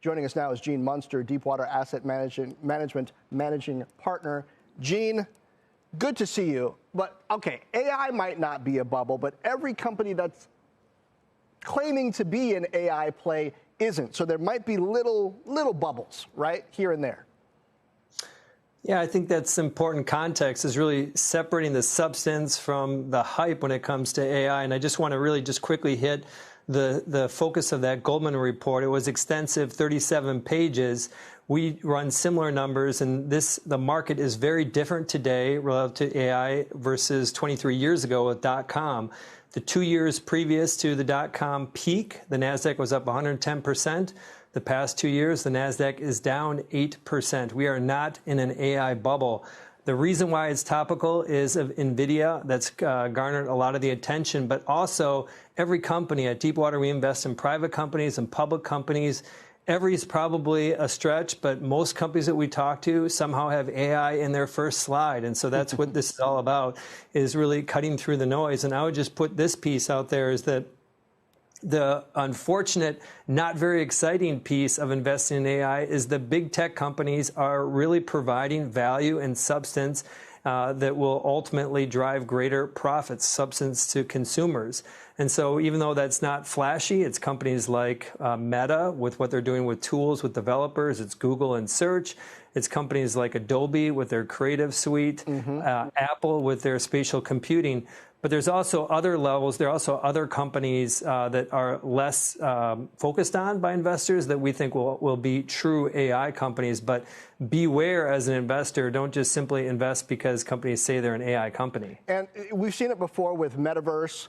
Joining us now is Gene Munster, Deepwater Asset Management Managing Partner. Gene, good to see you. But, okay, AI might not be a bubble, but every company that's claiming to be an AI play isn't. So there might be little bubbles, right, here and there. Yeah, I think that's important context, is really separating the substance from the hype when it comes to AI. And I just want to really just quickly hit the focus of that Goldman report. It was extensive, 37 pages. We run similar numbers, and the market is very different today relative to AI versus 23 years ago with .com. The 2 years previous to the .com peak, the NASDAQ was up 110%. The past 2 years, the NASDAQ is down 8%. We are not in an AI bubble. The reason why it's topical is of NVIDIA. That's garnered a lot of the attention, but also every company. At Deepwater, we invest in private companies and public companies. Every is probably a stretch, but most companies that we talk to somehow have AI in their first slide. And so that's what this is all about, is really cutting through the noise. And I would just put this piece out there, is that the unfortunate, not very exciting piece of investing in AI is the big tech companies are really providing value and substance that will ultimately drive greater profits, substance to consumers. And so even though that's not flashy, it's companies like Meta with what they're doing with tools with developers. It's Google and search. It's companies like Adobe with their creative suite, Apple with their spatial computing. But there's also other levels. There are also other companies that are less focused on by investors that we think will be true AI companies. But beware as an investor, don't just simply invest because companies say they're an AI company. And we've seen it before with metaverse,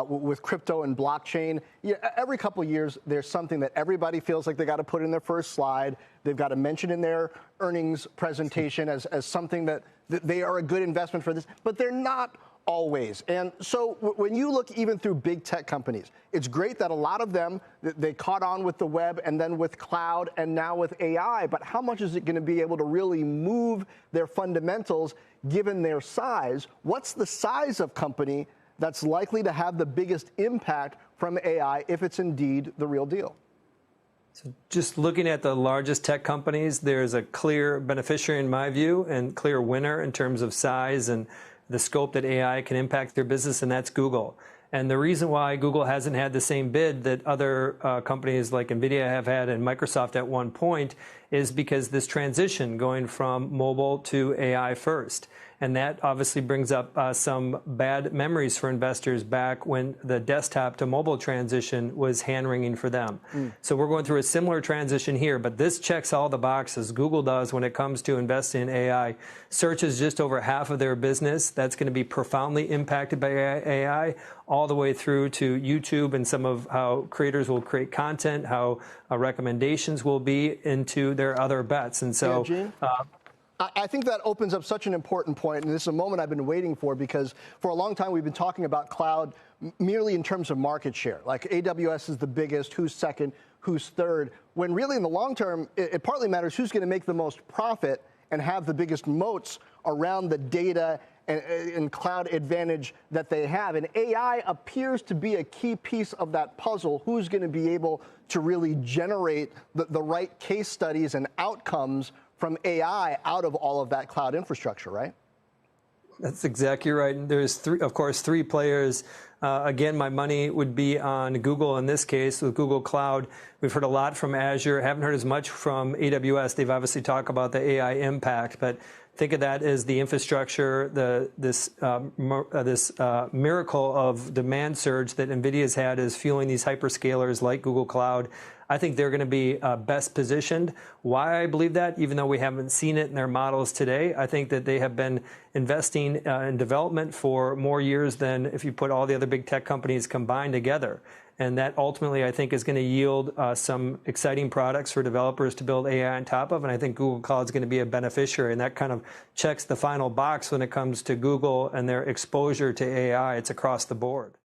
with crypto and blockchain. Yeah, every couple of years, there's something that everybody feels like they got to put in their first slide. They've got to mention in their earnings presentation as something that they are a good investment for this. But they're not always. And so when you look even through big tech companies, it's great that a lot of them, they caught on with the web and then with cloud and now with AI, but how much is it going to be able to really move their fundamentals given their size? What's the size of company that's likely to have the biggest impact from AI if it's indeed the real deal? So just looking at the largest tech companies, there's a clear beneficiary in my view and clear winner in terms of size and the scope that AI can impact their business, and that's Google. And the reason why Google hasn't had the same bid that other companies like NVIDIA have had and Microsoft at one point is because this transition going from mobile to AI first. And that obviously brings up some bad memories for investors back when the desktop to mobile transition was hand-wringing for them. So we're going through a similar transition here, but this checks all the boxes. Google does when it comes to investing in AI. Search is just over half of their business. That's going to be profoundly impacted by AI, all the way through to YouTube and some of how creators will create content, how recommendations will be into their other bets. And so I think that opens up such an important point, and this is a moment I've been waiting for, because for a long time we've been talking about cloud merely in terms of market share. Like AWS is the biggest, who's second, who's third, when really in the long term it partly matters who's going to make the most profit and have the biggest moats around the data and cloud advantage that they have. And AI appears to be a key piece of that puzzle. Who's going to be able to really generate the right case studies and outcomes from AI out of all of that cloud infrastructure, right? That's exactly right. And there's three players. Again, my money would be on Google in this case with Google Cloud. We've heard a lot from Azure. Haven't heard as much from AWS. They've obviously talked about the AI impact, but think of that as the infrastructure, this miracle of demand surge that NVIDIA's had is fueling these hyperscalers like Google Cloud. I think they're going to be best positioned. Why I believe that, even though we haven't seen it in their models today, I think that they have been investing in development for more years than if you put all the other big tech companies combined together. And that ultimately, I think, is going to yield some exciting products for developers to build AI on top of. And I think Google Cloud is going to be a beneficiary. And that kind of checks the final box when it comes to Google and their exposure to AI. It's across the board.